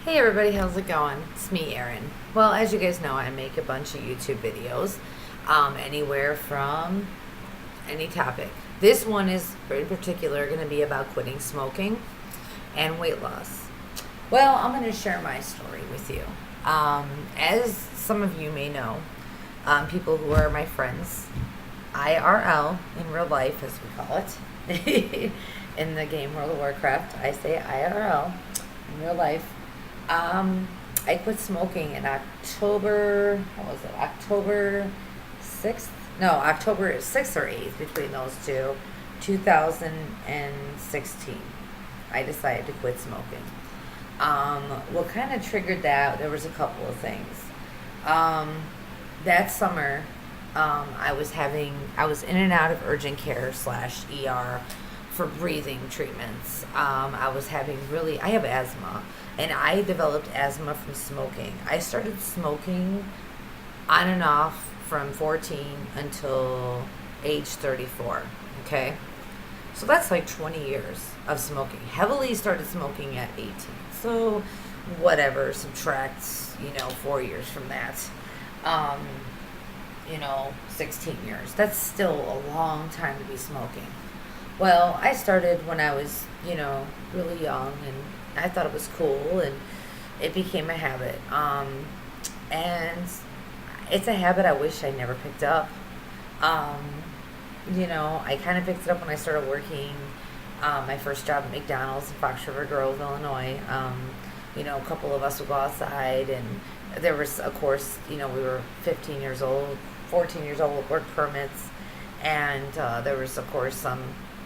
Hey everybody, how's it going? It's me, Erin. Well, as you guys know, I make a bunch of YouTube videos, anywhere from any topic. This one is in particular going to be about quitting smoking and weight loss. Well, I'm going to share my story with you. As some of you may know, people who are my friends, IRL, in real life as we call it, in the game World of Warcraft, I say IRL, in real life. I quit smoking in October, what was it, October 6th? No, October 6th or 8th, between those two, 2016. I decided to quit smoking. What kind of triggered that, there was a couple of things. That summer, I was in and out of urgent care / ER for breathing treatments. I have asthma, and I developed asthma from smoking. I started smoking on and off from 14 until age 34, okay? So that's like 20 years of smoking. Heavily started smoking at 18. So whatever, subtract, 4 years from that. 16 years. That's still a long time to be smoking. Well, I started when I was, really young, and I thought it was cool, and it became a habit. And it's a habit I wish I never picked up. I kind of picked it up when I started working my first job at McDonald's in Fox River Grove, Illinois. A couple of us would go outside, and there was, of course, we were 15 years old, 14 years old with work permits, and there was, of course, some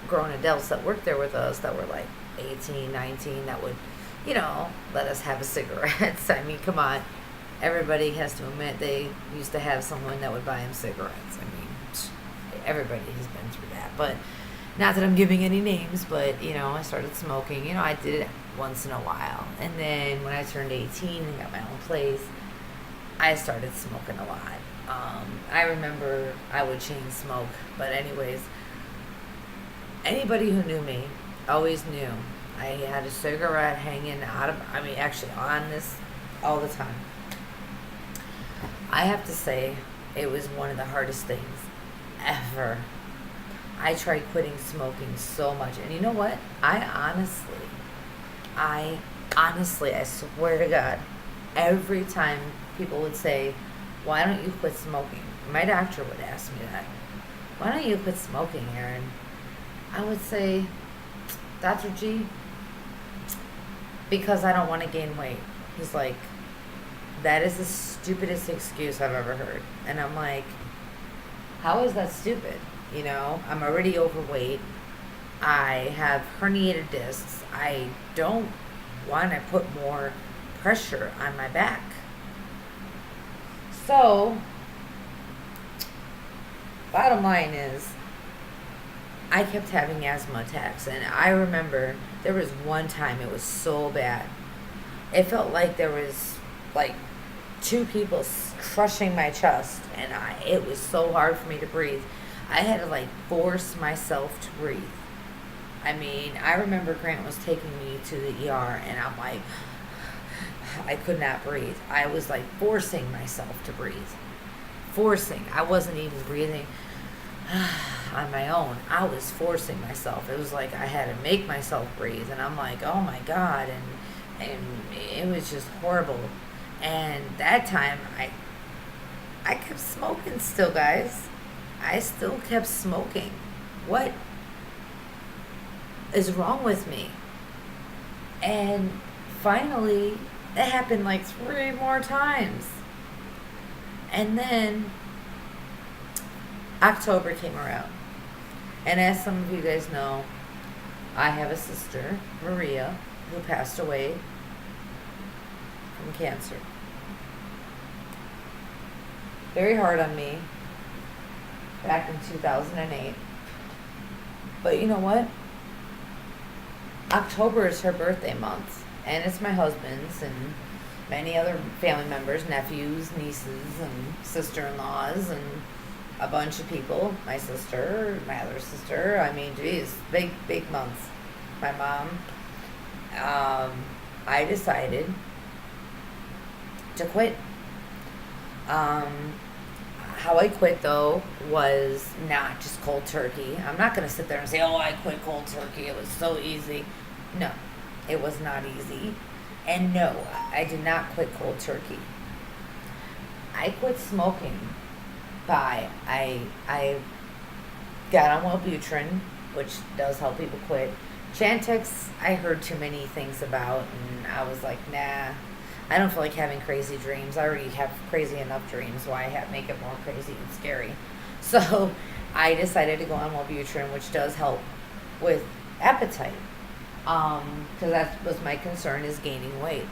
grown adults that worked there with us that were like 18, 19 that would, let us have a cigarettes. I mean, come on. Everybody has to admit they used to have someone that would buy them cigarettes. I mean, everybody has been through that. But not that I'm giving any names, but, I started smoking. I did it once in a while. And then when I turned 18 and got my own place, I started smoking a lot. I remember I would chain smoke. But anyways, anybody who knew me always knew I had a cigarette hanging actually on this all the time. I have to say, it was one of the hardest things ever. I tried quitting smoking so much. And you know what? I honestly, I swear to God, every time people would say, why don't you quit smoking? My doctor would ask me that. Why don't you quit smoking, Erin? I would say, Dr. G, because I don't want to gain weight. He's like, that is the stupidest excuse I've ever heard. And I'm like, how is that stupid? I'm already overweight. I have herniated discs. I don't want to put more pressure on my back. So, bottom line is, I kept having asthma attacks, and I remember there was one time it was so bad. It felt like there was like two people crushing my chest, and it was so hard for me to breathe. I had to force myself to breathe. I mean, I remember Grant was taking me to the ER, and I'm like, I could not breathe. I was forcing myself to breathe. I wasn't even breathing on my own. I was forcing myself. It was like I had to make myself breathe, and I'm like, oh my God, and it was just horrible. And that time, I kept smoking still, guys. I still kept smoking. What is wrong with me? And finally, it happened 3 more times. And then October came around. And as some of you guys know, I have a sister, Maria, who passed away from cancer. Very hard on me back in 2008. But you know what? October is her birthday month, and it's my husband's and many other family members, nephews, nieces, and sister-in-laws, and a bunch of people. My sister, my other sister. I mean, geez, big month. My mom. I decided to quit. Um, how I quit though was not just cold turkey. I'm not going to sit there and say, oh, I quit cold turkey. It was so easy. No, it was not easy. And no, I did not quit cold turkey. I quit smoking by, I got on Wellbutrin, which does help people quit. Chantix, I heard too many things about, and I was like, nah, I don't feel like having crazy dreams. I already have crazy enough dreams. Why make it more crazy and scary? So I decided to go on Wellbutrin, which does help with appetite. Because that was my concern, is gaining weight.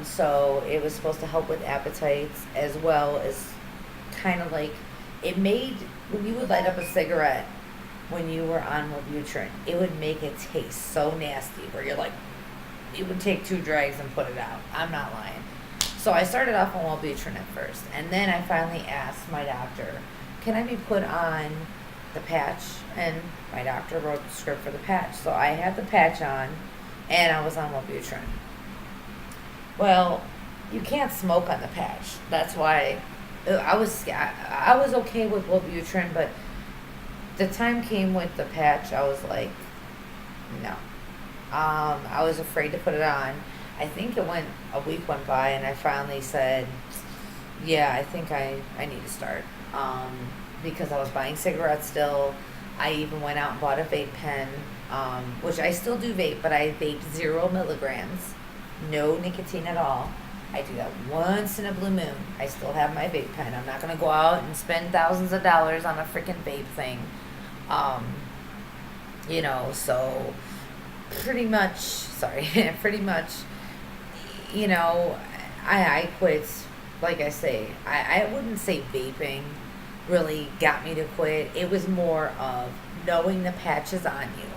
So it was supposed to help with appetites, as well as kind of like, it made, when you would light up a cigarette when you were on Wellbutrin, it would make it taste so nasty where you're like, you would take 2 drags and put it out. I'm not lying. So I started off on Wellbutrin at first, and then I finally asked my doctor, can I be put on the patch? And my doctor wrote the script for the patch. So I had the patch on, and I was on Wellbutrin. Well, you can't smoke on the patch. That's why I was okay with Wellbutrin, but the time came with the patch, I was like, no. I was afraid to put it on. I think a week went by, and I finally said, yeah, I think I need to start. Because I was buying cigarettes still. I even went out and bought a vape pen, which I still do vape, but I vape 0 milligrams, no nicotine at all. I do that once in a blue moon. I still have my vape pen. I'm not going to go out and spend thousands of dollars on a freaking vape thing. So pretty much, I quit. Like I say, I wouldn't say vaping really got me to quit. It was more of knowing the patch is on you.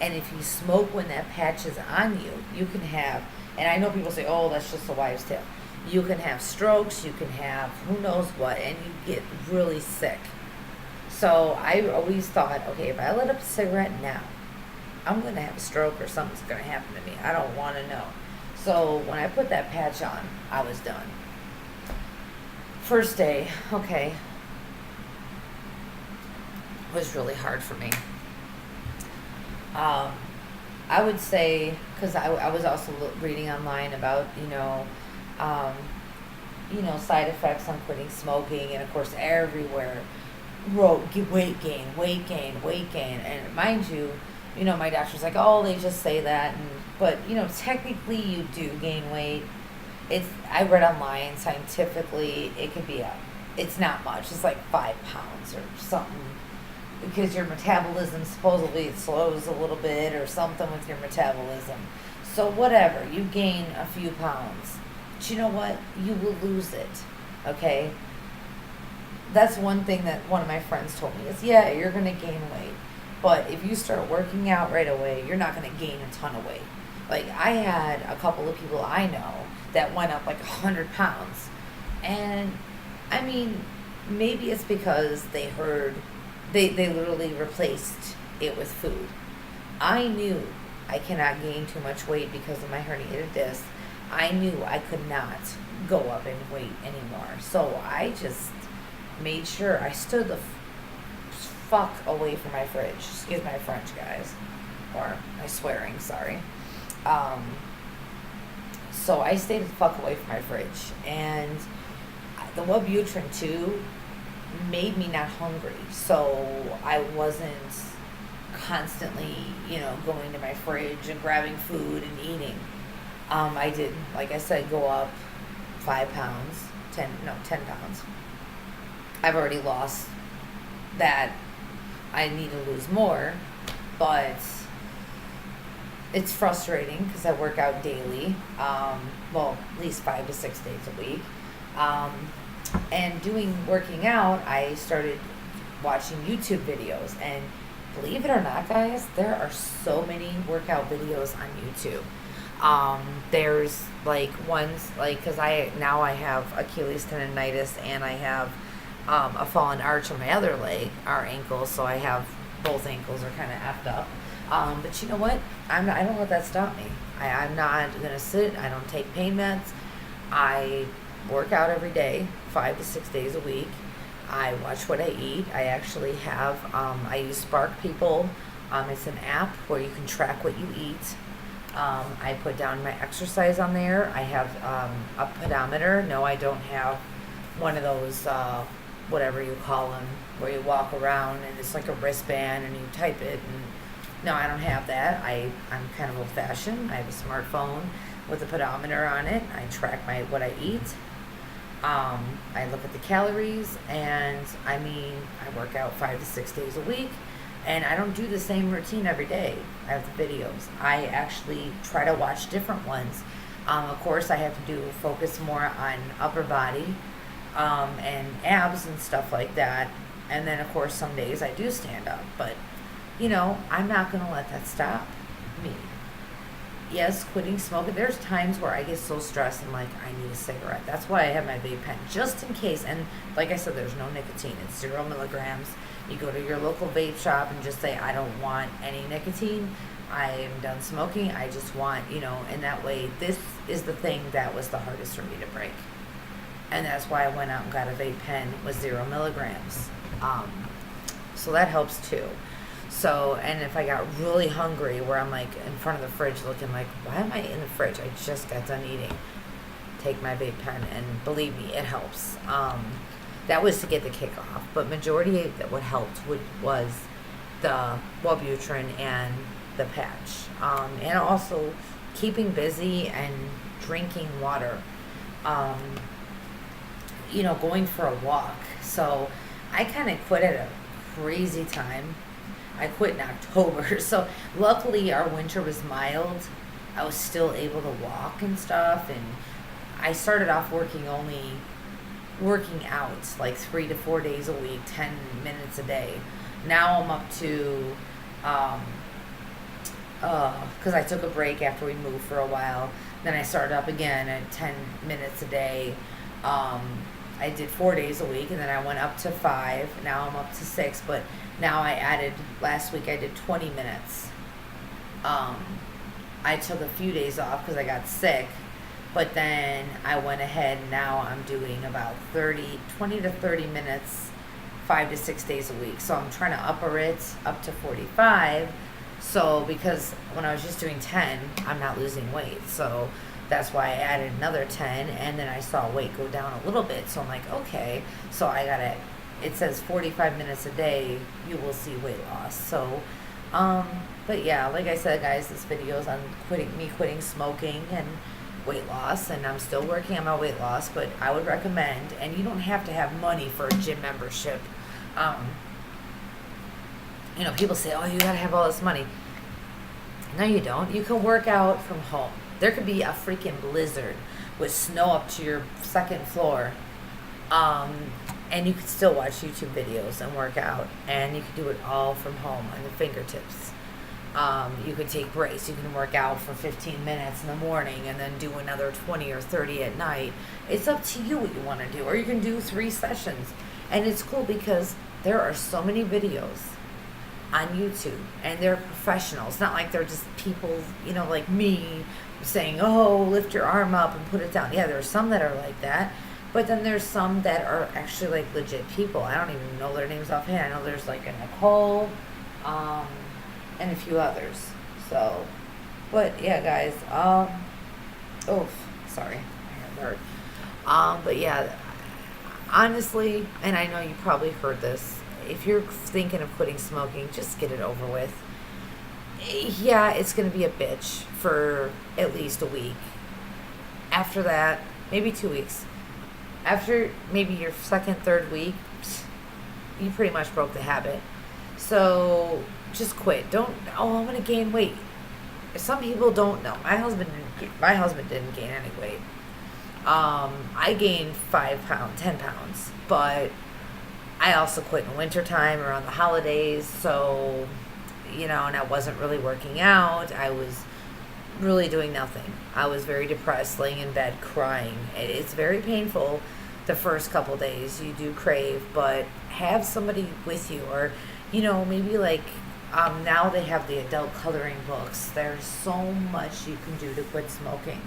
And if you smoke when that patch is on you, you can have, and I know people say, oh, that's just a wives' tale. You can have strokes, you can have who knows what, and you get really sick. So I always thought, okay, if I lit up a cigarette now, I'm going to have a stroke or something's going to happen to me. I don't want to know. So when I put that patch on, I was done. First day, okay, was really hard for me. I would say, because I was also reading online about, side effects on quitting smoking, and of course everywhere wrote weight gain. And mind you, my doctor's like, oh, they just say that, but technically you do gain weight. I read online scientifically it's not much. It's like 5 pounds or something, because your metabolism, supposedly it slows a little bit or something with your metabolism. So whatever, you gain a few pounds. But you know what? You will lose it, okay? That's one thing that one of my friends told me is, yeah, you're going to gain weight. But if you start working out right away, you're not going to gain a ton of weight. Like, I had a couple of people I know that went up like 100 pounds. And, I mean, maybe it's because they heard, they literally replaced it with food. I knew I cannot gain too much weight because of my herniated disc. I knew I could not go up in weight anymore. So I just made sure I stood the fuck away from my fridge. Excuse my French, guys. Or my swearing, sorry. So I stayed the fuck away from my fridge. And the Wellbutrin too made me not hungry. So I wasn't constantly, going to my fridge and grabbing food and eating. I did, like I said, go up 5 pounds, 10 pounds. I've already lost that. I need to lose more, but it's frustrating because I work out daily, at least 5 to 6 days a week. And working out, I started watching YouTube videos, and believe it or not, guys, there are so many workout videos on YouTube. There's like ones, like, because I have Achilles tendonitis, and I have a fallen arch on my other leg, our ankle, so I have both ankles are kind of effed up. But you know what? I don't let that stop me. I'm not gonna sit. I don't take pain meds. I work out every day, 5 to 6 days a week. I watch what I eat. I actually have, I use Spark People. It's an app where you can track what you eat. I put down my exercise on there. I have a pedometer. No, I don't have one of those, whatever you call them, where you walk around and it's like a wristband and you type it. And no, I don't have that. I'm kind of old fashioned. I have a smartphone with a pedometer on it. I track what I eat. I look at the calories, and I work out 5 to 6 days a week, and I don't do the same routine every day. I have the videos. I actually try to watch different ones. Of course, I have to focus more on upper body, and abs and stuff like that. And then, of course, some days I do stand up, but I'm not going to let that stop me. Yes, quitting smoking. There's times where I get so stressed and like, I need a cigarette. That's why I have my vape pen, just in case. And like I said, there's no nicotine. It's 0 milligrams. You go to your local vape shop and just say, I don't want any nicotine. I am done smoking. I just want, and that way, this is the thing that was the hardest for me to break. And that's why I went out and got a vape pen with 0 milligrams. So that helps too. So, and if I got really hungry, where I'm like in front of the fridge looking like, why am I in the fridge? I just got done eating. Take my vape pen, and believe me, it helps. That was to get the kick off. But majority of what helped was the Wellbutrin and the patch. And also keeping busy and drinking water. Going for a walk. So I kind of quit at a crazy time. I quit in October, so luckily our winter was mild. I was still able to walk and stuff, and I started off working out like 3 to 4 days a week, 10 minutes a day. Now I'm up to, because I took a break after we moved for a while. Then I started up again at 10 minutes a day. I did 4 days a week, and then I went up to 5. Now I'm up to 6, but now last week I did 20 minutes. I took a few days off because I got sick, but then I went ahead, and now I'm doing about 20 to 30 minutes, 5 to 6 days a week. So I'm trying to upper it up to 45. So because when I was just doing 10, I'm not losing weight. So that's why I added another 10, and then I saw weight go down a little bit. So I'm like, okay, so it says 45 minutes a day, you will see weight loss. So, but yeah, like I said, guys, this video is on quitting smoking and weight loss, and I'm still working on my weight loss, but I would recommend, and you don't have to have money for a gym membership. People say, oh, you gotta have all this money. No, you don't. You can work out from home. There could be a freaking blizzard with snow up to your second floor. And you could still watch YouTube videos and work out. And you could do it all from home on your fingertips. You could take breaks. You can work out for 15 minutes in the morning and then do another 20 or 30 at night. It's up to you what you want to do. Or you can do 3 sessions. And it's cool because there are so many videos on YouTube, and they're professional. It's not like they're just people, like me, saying, oh, lift your arm up and put it down. Yeah, there's some that are like that, but then there's some that are actually like legit people. I don't even know their names offhand. I know there's like a Nicole, and a few others. So, but yeah, guys, oh, sorry, my hair hurt. But yeah, honestly, and I know you probably heard this, if you're thinking of quitting smoking, just get it over with. Yeah, it's going to be a bitch for at least a week. After that, maybe 2 weeks. After maybe your second, third week, you pretty much broke the habit. So just quit. Don't, I'm going to gain weight. Some people don't know. My husband didn't gain any weight. I gained 10 pounds, but I also quit in wintertime around the holidays, so, and I wasn't really working out. I was really doing nothing. I was very depressed, laying in bed, crying. It's very painful the first couple days. You do crave, but have somebody with you, or, maybe like, now they have the adult coloring books. There's so much you can do to quit smoking.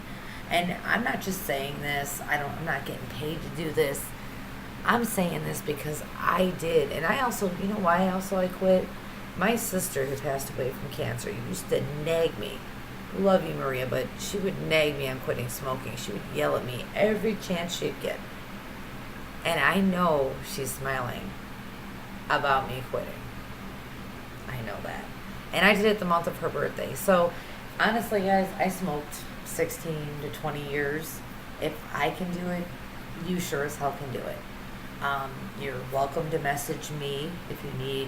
And I'm not just saying this. I'm not getting paid to do this. I'm saying this because I did, and I also, you know why I quit? My sister who passed away from cancer used to nag me. Love you, Maria, but she would nag me on quitting smoking. She would yell at me every chance she'd get. And I know she's smiling about me quitting. I know that. And I did it the month of her birthday. So, honestly, guys, I smoked 16 to 20 years. If I can do it, you sure as hell can do it. You're welcome to message me if you need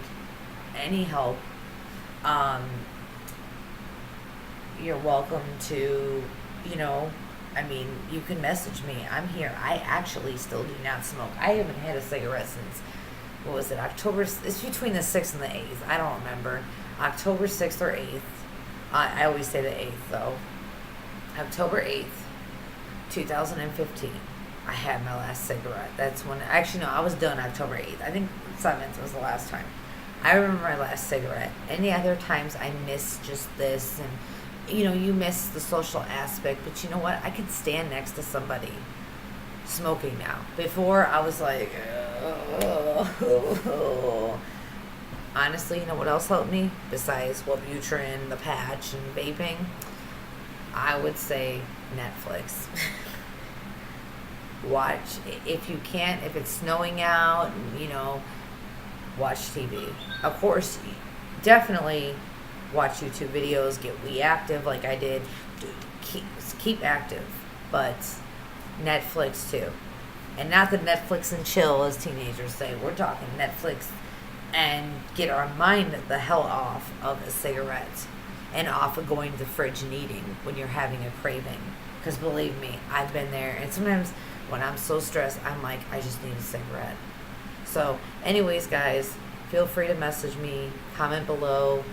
any help. You're welcome to, you can message me. I'm here. I actually still do not smoke. I haven't had a cigarette since, what was it, October? It's between the 6th and the 8th. I don't remember. October 6th or 8th. I always say the 8th, though. October 8th, 2015. I had my last cigarette. That's when, actually, no, I was done October 8th. I think 7th was the last time. I remember my last cigarette. Any other times I miss just this, and, you miss the social aspect, but you know what? I could stand next to somebody smoking now. Before, I was like, honestly, you know what else helped me? Besides Wellbutrin, the patch, and vaping? I would say Netflix. Watch, if you can't, if it's snowing out, watch TV. Of course, definitely watch YouTube videos, get active like I did. Keep active, but Netflix too. And not the Netflix and chill as teenagers say. We're talking Netflix and get our mind the hell off of a cigarette and off of going to the fridge and eating when you're having a craving. Because believe me, I've been there. And sometimes when I'm so stressed, I'm like, I just need a cigarette. So, anyways, guys, feel free to message me, comment below,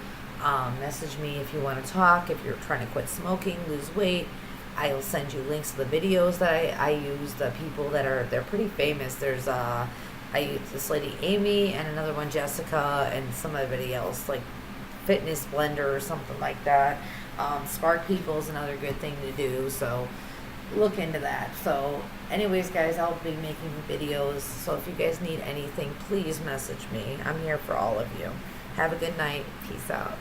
message me if you want to talk, if you're trying to quit smoking, lose weight. I will send you links to the videos that I use, the people they're pretty famous. There's, I use this lady Amy and another one Jessica and somebody else, like Fitness Blender or something like that. Spark People is another good thing to do, so look into that. So anyways, guys, I'll be making videos, so if you guys need anything, please message me. I'm here for all of you. Have a good night. Peace out.